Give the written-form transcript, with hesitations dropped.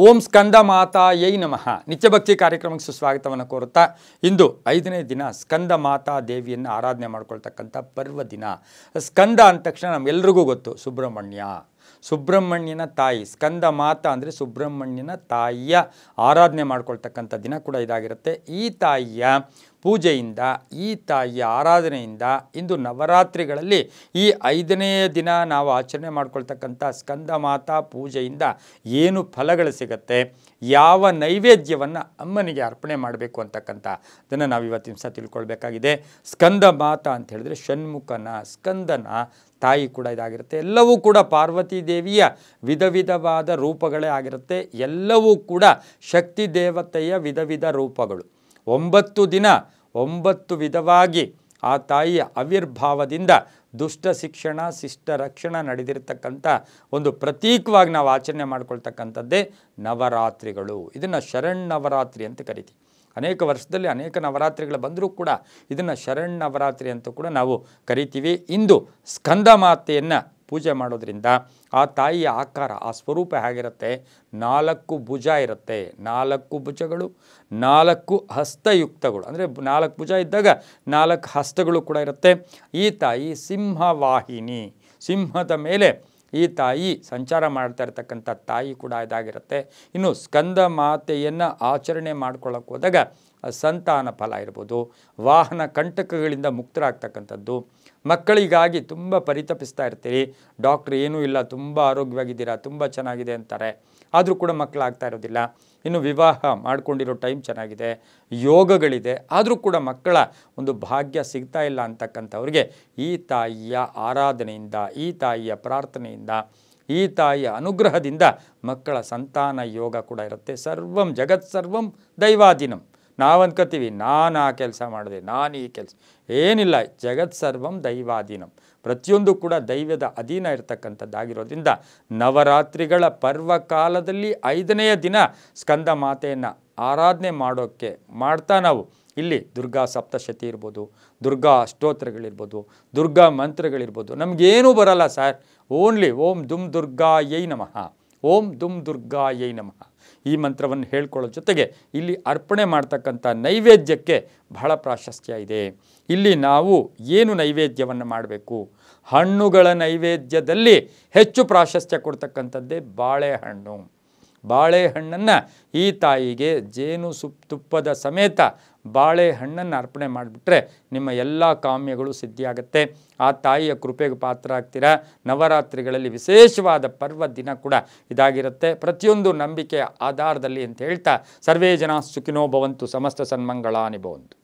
ಓಂ ಸ್ಕಂದ ಮಾತಾಯೈ ನಮಃ. ನಿತ್ಯಭಕ್ತಿ ಕಾರ್ಯಕ್ರಮಕ್ಕೆ ಸುಸ್ವಾಗತವನ್ನು ಕೋರುತ್ತಾ ಇಂದು 5ನೇ ದಿನ ಸ್ಕಂದ ಮಾತಾ ದೇವಿಯನ್ನು ಆರಾಧನೆ ಮಾಡ್ಕೊಳ್ತಕ್ಕಂಥ ಪರ್ವ ದಿನ. ಸ್ಕಂದ ಅಂದ ತಕ್ಷಣ ನಮಗೆಲ್ರಿಗೂ ಗೊತ್ತು ಸುಬ್ರಹ್ಮಣ್ಯನ ತಾಯಿ. ಸ್ಕಂದ ಮಾತಾ ಅಂದರೆ ಸುಬ್ರಹ್ಮಣ್ಯನ ತಾಯಿಯ ಆರಾಧನೆ ಮಾಡ್ಕೊಳ್ತಕ್ಕಂಥ ದಿನ ಕೂಡ ಇದಾಗಿರುತ್ತೆ. ಈ ತಾಯಿಯ ಪೂಜೆಯಿಂದ, ಈ ತಾಯಿಯ ಆರಾಧನೆಯಿಂದ ಇಂದು ನವರಾತ್ರಿಗಳಲ್ಲಿ ಈ 5ನೇ ದಿನ ನಾವು ಆಚರಣೆ ಮಾಡ್ಕೊಳ್ತಕ್ಕಂಥ ಸ್ಕಂದ ಮಾತಾ ಪೂಜೆಯಿಂದ ಏನು ಫಲಗಳು ಸಿಗುತ್ತೆ, ಯಾವ ನೈವೇದ್ಯವನ್ನು ಅಮ್ಮನಿಗೆ ಅರ್ಪಣೆ ಮಾಡಬೇಕು ಅಂತಕ್ಕಂಥ ಅದನ್ನು ನಾವು ಇವತ್ತಿನ ದಿವಸ ತಿಳ್ಕೊಳ್ಬೇಕಾಗಿದೆ. ಸ್ಕಂದ ಮಾತಾ ಅಂತ ಹೇಳಿದ್ರೆ ಷಣ್ಮುಖನ ಸ್ಕಂದನ ತಾಯಿ ಕೂಡ ಇದಾಗಿರುತ್ತೆ. ಎಲ್ಲವೂ ಕೂಡ ಪಾರ್ವತಿ ದೇವಿಯ ವಿಧ ವಿಧವಾದ ರೂಪಗಳೇ ಆಗಿರುತ್ತೆ. ಎಲ್ಲವೂ ಕೂಡ ಶಕ್ತಿ ದೇವತೆಯ ವಿಧ ವಿಧ ರೂಪಗಳು. 9 ದಿನ 9 ವಿಧವಾಗಿ ಆ ತಾಯಿಯ ಆವಿರ್ಭಾವದಿಂದ ದುಷ್ಟ ಶಿಕ್ಷಣ ಶಿಷ್ಟ ರಕ್ಷಣೆ ನಡೆದಿರ್ತಕ್ಕಂಥ ಒಂದು ಪ್ರತೀಕವಾಗಿ ನಾವು ಆಚರಣೆ ಮಾಡ್ಕೊಳ್ತಕ್ಕಂಥದ್ದೇ ನವರಾತ್ರಿಗಳು. ಇದನ್ನು ಶರಣ್ಣವರಾತ್ರಿ ಅಂತ ಕರಿತೀವಿ. ಅನೇಕ ವರ್ಷದಲ್ಲಿ ಅನೇಕ ನವರಾತ್ರಿಗಳು ಬಂದರೂ ಕೂಡ ಇದನ್ನು ಶರಣ್ಣವರಾತ್ರಿ ಅಂತ ಕೂಡ ನಾವು ಕರಿತೀವಿ. ಇಂದು ಸ್ಕಂದ ಮಾತೆಯನ್ನು ಪೂಜೆ ಮಾಡೋದ್ರಿಂದ ಆ ತಾಯಿಯ ಆಕಾರ, ಆ ಸ್ವರೂಪ ಹೇಗಿರುತ್ತೆ, 4 ಭುಜ ಇರುತ್ತೆ. 4 ಭುಜಗಳು, 4 ಹಸ್ತಯುಕ್ತಗಳು, ಅಂದರೆ 4 ಭುಜ ಇದ್ದಾಗ 4 ಹಸ್ತಗಳು ಕೂಡ ಇರುತ್ತೆ. ಈ ತಾಯಿ ಸಿಂಹವಾಹಿನಿ, ಸಿಂಹದ ಮೇಲೆ ಈ ತಾಯಿ ಸಂಚಾರ ಮಾಡ್ತಾ ಇರ್ತಕ್ಕಂಥ ತಾಯಿ ಕೂಡ ಇದಾಗಿರುತ್ತೆ. ಇನ್ನು ಸ್ಕಂದ ಮಾತೆಯನ್ನು ಆಚರಣೆ ಮಾಡ್ಕೊಳ್ಳೋಕೆ ಹೋದಾಗ ಸಂತಾನ ಫಲ ಇರ್ಬೋದು, ವಾಹನ ಕಂಟಕಗಳಿಂದ ಮುಕ್ತರಾಗ್ತಕ್ಕಂಥದ್ದು, ಮಕ್ಕಳಿಗಾಗಿ ತುಂಬ ಪರಿತಪಿಸ್ತಾ ಇರ್ತೀರಿ, ಡಾಕ್ಟ್ರ್ ಏನೂ ಇಲ್ಲ, ತುಂಬ ಆರೋಗ್ಯವಾಗಿದ್ದೀರಾ, ತುಂಬ ಚೆನ್ನಾಗಿದೆ ಅಂತಾರೆ, ಆದರೂ ಕೂಡ ಮಕ್ಕಳಾಗ್ತಾ ಇರೋದಿಲ್ಲ. ಇನ್ನು ವಿವಾಹ ಮಾಡ್ಕೊಂಡಿರೋ ಟೈಮ್ ಚೆನ್ನಾಗಿದೆ, ಯೋಗಗಳಿದೆ, ಆದರೂ ಕೂಡ ಮಕ್ಕಳ ಒಂದು ಭಾಗ್ಯ ಸಿಗ್ತಾ ಇಲ್ಲ ಅಂತಕ್ಕಂಥವ್ರಿಗೆ ಈ ತಾಯಿಯ ಆರಾಧನೆಯಿಂದ, ಈ ತಾಯಿಯ ಪ್ರಾರ್ಥನೆಯಿಂದ, ಈ ತಾಯಿಯ ಅನುಗ್ರಹದಿಂದ ಮಕ್ಕಳ ಸಂತಾನ ಯೋಗ ಕೂಡ ಇರುತ್ತೆ. ಸರ್ವಂ ಜಗತ್ಸರ್ವಂ ದೈವಾಧೀನಂ. ನಾವು ಅಂದ್ಕೋತೀವಿ ನಾನು ಆ ಕೆಲಸ ಮಾಡಿದೆ, ನಾನು ಈ ಕೆಲಸ, ಏನಿಲ್ಲ, ಜಗತ್ಸರ್ವಂ ದೈವಾಧೀನಂ. ಪ್ರತಿಯೊಂದು ಕೂಡ ದೈವದ ಅಧೀನ ಇರತಕ್ಕಂಥದ್ದಾಗಿರೋದ್ರಿಂದ ನವರಾತ್ರಿಗಳ ಪರ್ವಕಾಲದಲ್ಲಿ 5ನೇ ದಿನ ಸ್ಕಂದ ಮಾತೆಯನ್ನು ಆರಾಧನೆ ಮಾಡ್ತಾ ನಾವು ಇಲ್ಲಿ ದುರ್ಗಾ ಸಪ್ತಶತಿ ಇರ್ಬೋದು, ದುರ್ಗಾ ಅಷ್ಟೋತ್ತರಗಳಿರ್ಬೋದು, ದುರ್ಗಾ ಮಂತ್ರಗಳಿರ್ಬೋದು. ನಮಗೇನೂ ಬರಲ್ಲ ಸರ್, ಓನ್ಲಿ ಓಂ ದುಮ್ ದುರ್ಗಾಯೈ ನಮಃ, ಓಂ ದುಮ್ ದುರ್ಗಾಯೈ ನಮಃ ಈ ಮಂತ್ರವನ್ನು ಹೇಳ್ಕೊಳ್ಳೋ ಜೊತೆಗೆ ಇಲ್ಲಿ ಅರ್ಪಣೆ ಮಾಡ್ತಕ್ಕಂಥ ನೈವೇದ್ಯಕ್ಕೆ ಬಹಳ ಪ್ರಾಶಸ್ತ್ಯ ಇದೆ. ಇಲ್ಲಿ ನಾವು ಏನು ನೈವೇದ್ಯವನ್ನು ಮಾಡಬೇಕು, ಹಣ್ಣುಗಳ ನೈವೇದ್ಯದಲ್ಲಿ ಹೆಚ್ಚು ಪ್ರಾಶಸ್ತ್ಯ ಕೊಡ್ತಕ್ಕಂಥದ್ದೇ ಬಾಳೆಹಣ್ಣು. ಬಾಳೆಹಣ್ಣನ್ನು ಈ ತಾಯಿಗೆ ಜೇನು ತುಪ್ಪದ ಸಮೇತ ಬಾಳೆಹಣ್ಣನ್ನು ಅರ್ಪಣೆ ಮಾಡಿಬಿಟ್ರೆ ನಿಮ್ಮ ಎಲ್ಲ ಕಾಮ್ಯಗಳು ಸಿದ್ಧಿಯಾಗುತ್ತೆ. ಆ ತಾಯಿಯ ಕೃಪೆಗೆ ಪಾತ್ರ ಆಗ್ತೀರಾ. ನವರಾತ್ರಿಗಳಲ್ಲಿ ವಿಶೇಷವಾದ ಪರ್ವ ದಿನ ಕೂಡ ಇದಾಗಿರುತ್ತೆ. ಪ್ರತಿಯೊಂದು ನಂಬಿಕೆಯ ಆಧಾರದಲ್ಲಿ ಅಂತ ಹೇಳ್ತಾ ಸರ್ವೇ ಜನ ಸುಖಿನೋ ಭವಂತು, ಸಮಸ್ತ ಸನ್ಮಂಗಳಾನಿ ಭವಂತು.